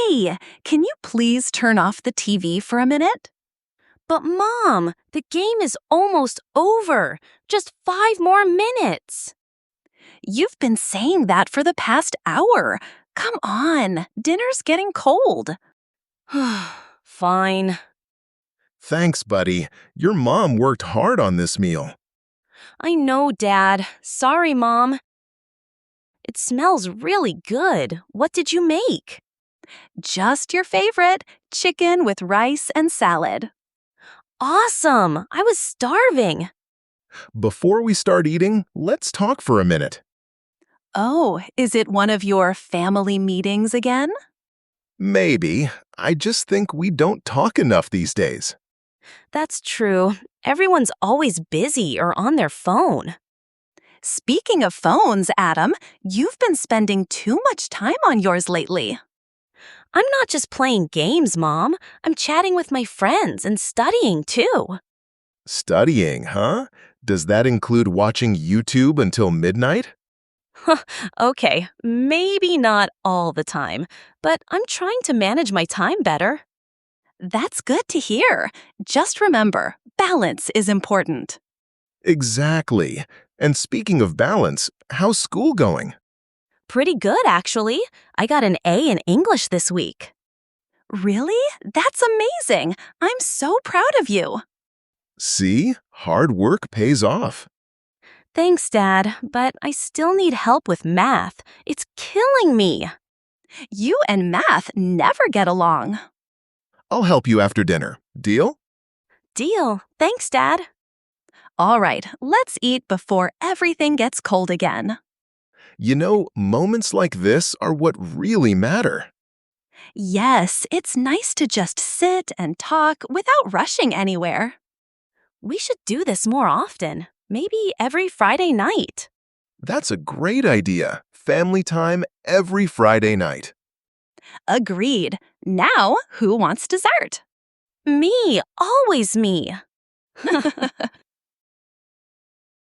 Hey, can you please turn off the TV for a minute? But Mom, the game is almost over. Just 5 more minutes. You've been saying that for the past hour. Come on, dinner's getting cold. Fine. Thanks, buddy. Your mom worked hard on this meal. I know, Dad. Sorry, Mom. It smells really good. What did you make? Just your favorite, chicken with rice and salad. Awesome! I was starving. Before we start eating, let's talk for a minute. Oh, is it one of your family meetings again? Maybe. I just think we don't talk enough these days. That's true. Everyone's always busy or on their phone. Speaking of phones, Adam, you've been spending too much time on yours lately. I'm not just playing games, Mom. I'm chatting with my friends and studying, too. Studying, huh? Does that include watching YouTube until midnight? Okay, maybe not all the time, but I'm trying to manage my time better. That's good to hear. Just remember, balance is important. Exactly. And speaking of balance, how's school going? Pretty good, actually. I got an A in English this week. Really? That's amazing. I'm so proud of you. See? Hard work pays off. Thanks, Dad, but I still need help with math. It's killing me. You and math never get along. I'll help you after dinner. Deal? Deal. Thanks, Dad. All right, let's eat before everything gets cold again. You know, moments like this are what really matter. Yes, it's nice to just sit and talk without rushing anywhere. We should do this more often. Maybe every Friday night. That's a great idea. Family time every Friday night. Agreed. Now, who wants dessert? Me, always me.